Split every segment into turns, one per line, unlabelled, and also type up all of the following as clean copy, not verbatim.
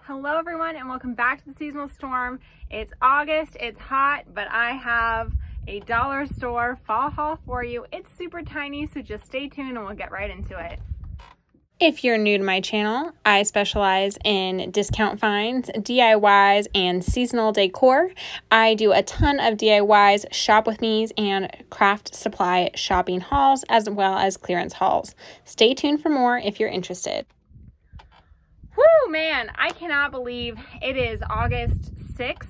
Hello everyone and welcome back to the seasonal storm. It's August, it's hot, but I have a dollar store fall haul for you. It's super tiny, so just stay tuned and we'll get right into it. If you're new to my channel, I specialize in discount finds, DIYs, and seasonal decor. I do a ton of DIYs, shop with me's, and craft supply shopping hauls, as well as clearance hauls. Stay tuned for more if you're interested. Whoo, man, I cannot believe it is August 6th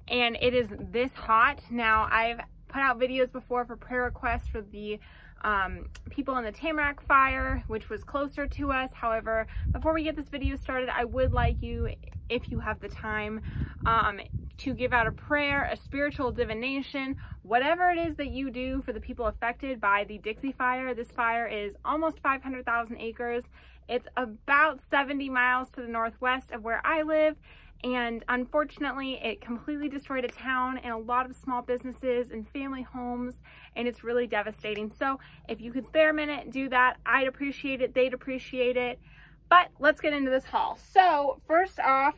and it is this hot. Now, I've put out videos before for prayer requests for the people in the Tamarack fire, which was closer to us. However, before we get this video started, I would like you, if you have the time, to give out a prayer, a spiritual divination, whatever it is that you do for the people affected by the Dixie Fire. This fire is almost 500,000 acres. It's about 70 miles to the northwest of where I live, and unfortunately it completely destroyed a town and a lot of small businesses and family homes, and it's really devastating. So if you could spare a minute, do that. I'd appreciate it, they'd appreciate it. But let's get into this haul. So first off,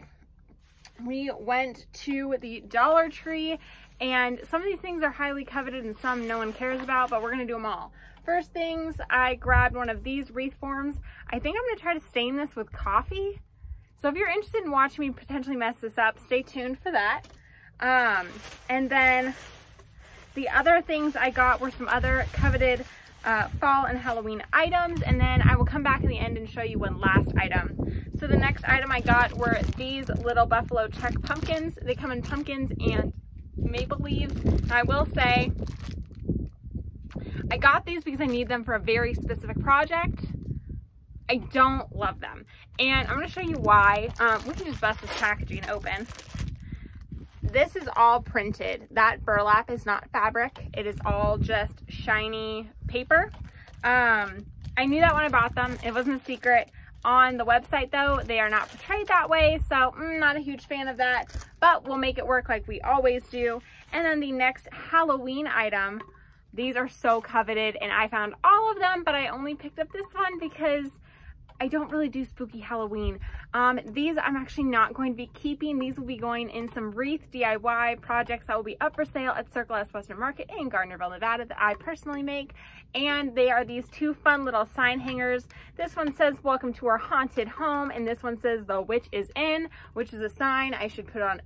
we went to the Dollar Tree, and some of these things are highly coveted and some no one cares about, but we're gonna do them all. First things, I grabbed one of these wreath forms. I think I'm gonna try to stain this with coffee. So if you're interested in watching me potentially mess this up, stay tuned for that. And then the other things I got were some other coveted fall and Halloween items, and then I will come back in the end and show you one last item. So the next item I got were these little buffalo check pumpkins. They come in pumpkins and maple leaves. And I will say, I got these because I need them for a very specific project. I don't love them, and I'm going to show you why. We can just bust this packaging open. This is all printed. That burlap is not fabric. It is all just shiny paper. I knew that when I bought them. It wasn't a secret. On the website though, they are not portrayed that way, so I'm not a huge fan of that, but we'll make it work like we always do. And then the next Halloween item, these are so coveted, and I found all of them, but I only picked up this one because I don't really do spooky Halloween. These I'm actually not going to be keeping. These will be going in some wreath DIY projects that will be up for sale at Circle S Western Market in Gardnerville, Nevada, that I personally make. And they are these two fun little sign hangers. This one says, "Welcome to our haunted home," and this one says, "The witch is in," which is a sign I should put on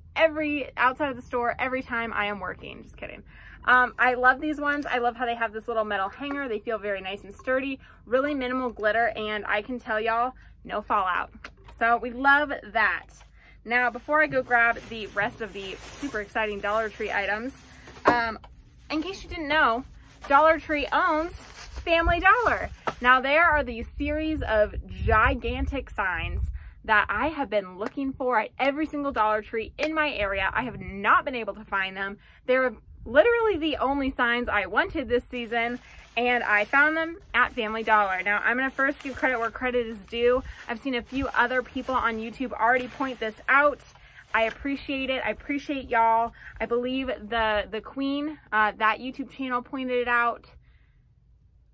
outside of the store every time I am working. Just kidding. I love these ones. I love how they have this little metal hanger. They feel very nice and sturdy, really minimal glitter, and I can tell y'all, no fallout. So we love that. Now, before I go grab the rest of the super exciting Dollar Tree items, in case you didn't know, Dollar Tree owns Family Dollar. Now, there are these series of gigantic signs that I have been looking for at every single Dollar Tree in my area. I have not been able to find them. They're literally the only signs I wanted this season, and I found them at Family Dollar. Now, I'm going to first give credit where credit is due. I've seen a few other people on YouTube already point this out. I appreciate it. I appreciate y'all. I believe the Queen, that YouTube channel, pointed it out.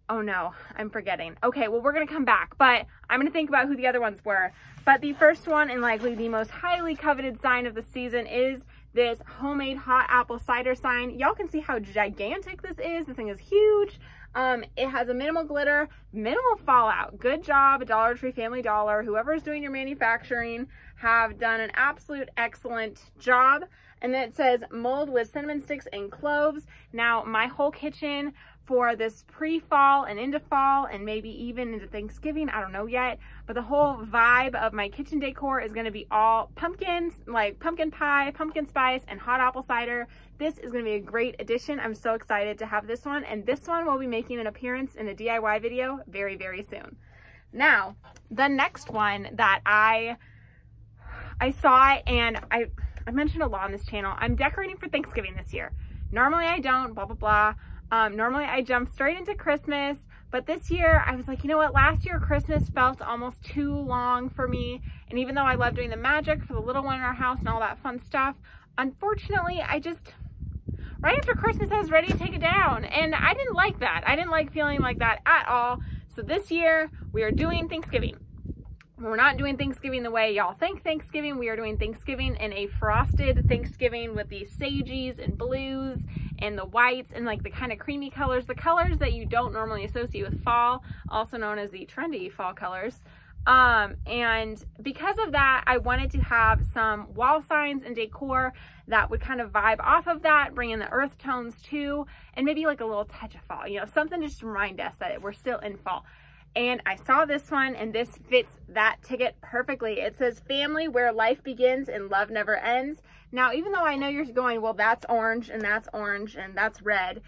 Oh no, I'm forgetting. Okay, well, we're going to come back, but I'm going to think about who the other ones were. But the first one, and likely the most highly coveted sign of the season, is this homemade hot apple cider sign. Y'all can see how gigantic this is. This thing is huge. It has a minimal glitter, minimal fallout. Good job, Dollar Tree, Family Dollar, whoever's doing your manufacturing have done an absolute excellent job. And then it says mold with cinnamon sticks and cloves. Now, my whole kitchen for this pre-fall and into fall and maybe even into Thanksgiving, I don't know yet, but the whole vibe of my kitchen decor is going to be all pumpkins, like pumpkin pie, pumpkin spice, and hot apple cider. This is going to be a great addition. I'm so excited to have this one, and this one will be making an appearance in a DIY video very, very soon. Now, the next one that I saw, and I mentioned a lot on this channel, I'm decorating for Thanksgiving this year. Normally I don't, blah, blah, blah. Normally I jump straight into Christmas, but this year I was like, you know what? Last year Christmas felt almost too long for me. And even though I love doing the magic for the little one in our house and all that fun stuff, unfortunately, right after Christmas, I was ready to take it down. And I didn't like that. I didn't like feeling like that at all. So this year we are doing Thanksgiving. We're not doing Thanksgiving the way y'all think Thanksgiving. We are doing Thanksgiving in a frosted Thanksgiving with these sages and blues and the whites and like the kind of creamy colors, the colors that you don't normally associate with fall, also known as the trendy fall colors. And because of that, I wanted to have some wall signs and decor that would kind of vibe off of that, bring in the earth tones too, and maybe like a little touch of fall, you know, something just to remind us that we're still in fall. And I saw this one, and this fits that ticket perfectly. It says, family where life begins and love never ends. Now, even though I know you're going, well, that's orange and that's red,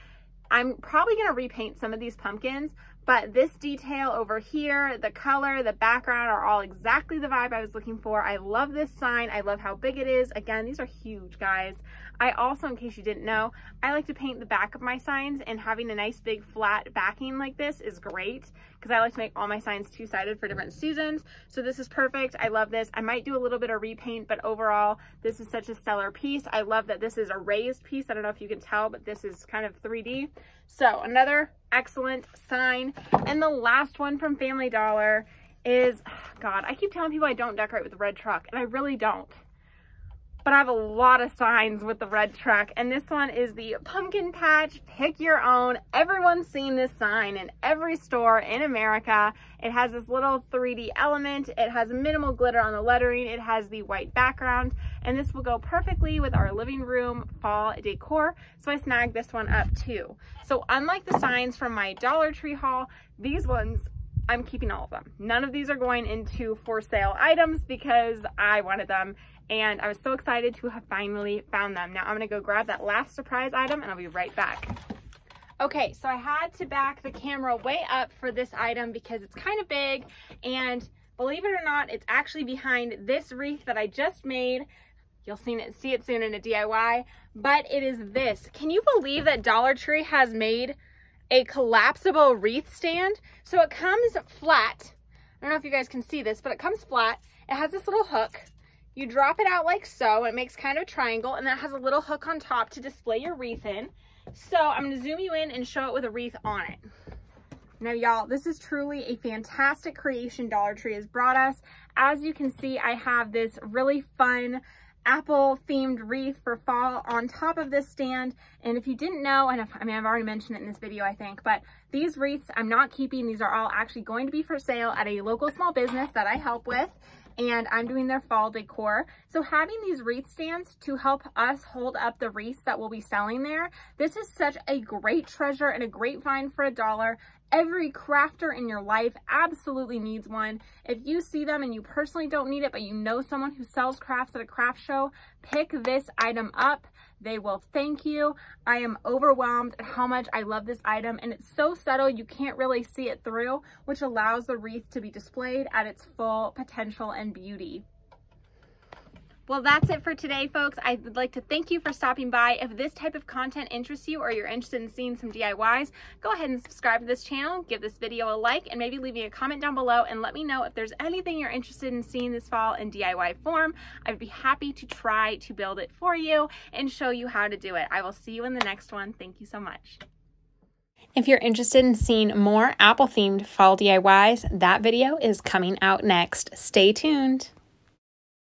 I'm probably going to repaint some of these pumpkins, but this detail over here, the color, the background are all exactly the vibe I was looking for. I love this sign. I love how big it is. Again, these are huge, guys. I also, in case you didn't know, I like to paint the back of my signs, and having a nice big flat backing like this is great because I like to make all my signs two-sided for different seasons. So this is perfect. I love this. I might do a little bit of repaint, but overall, this is such a stellar piece. I love that this is a raised piece. I don't know if you can tell, but this is kind of 3D. So another excellent sign. And the last one from Family Dollar is, God, I keep telling people I don't decorate with the red truck, and I really don't. But I have a lot of signs with the red truck, and this one is the pumpkin patch, pick your own. Everyone's seen this sign in every store in America. It has this little 3D element. It has minimal glitter on the lettering. It has the white background, and this will go perfectly with our living room fall decor. So I snagged this one up too. So unlike the signs from my Dollar Tree haul, these ones, I'm keeping all of them. None of these are going into for sale items because I wanted them. And I was so excited to have finally found them. Now I'm gonna go grab that last surprise item and I'll be right back. Okay, so I had to back the camera way up for this item because it's kind of big, and believe it or not, it's actually behind this wreath that I just made. You'll see it soon in a DIY, but it is this. Can you believe that Dollar Tree has made a collapsible wreath stand? So it comes flat. I don't know if you guys can see this, but it comes flat. It has this little hook. You drop it out like so, it makes kind of a triangle, and then it has a little hook on top to display your wreath in. So I'm going to zoom you in and show it with a wreath on it. Now y'all, this is truly a fantastic creation Dollar Tree has brought us. As you can see, I have this really fun apple themed wreath for fall on top of this stand. And if you didn't know, and I've already mentioned it in this video, I think, but these wreaths I'm not keeping. These are all actually going to be for sale at a local small business that I help with, and I'm doing their fall decor. So having these wreath stands to help us hold up the wreaths that we'll be selling there, this is such a great treasure and a great find for $1. Every crafter in your life absolutely needs one. If you see them and you personally don't need it, but you know someone who sells crafts at a craft show, pick this item up. They will thank you. I am overwhelmed at how much I love this item, and it's so subtle you can't really see it through, which allows the wreath to be displayed at its full potential and beauty. Well, that's it for today, folks. I'd like to thank you for stopping by. If this type of content interests you or you're interested in seeing some DIYs, go ahead and subscribe to this channel, give this video a like, and maybe leave me a comment down below and let me know if there's anything you're interested in seeing this fall in DIY form. I'd be happy to try to build it for you and show you how to do it. I will see you in the next one. Thank you so much. If you're interested in seeing more apple-themed fall DIYs, that video is coming out next. Stay tuned.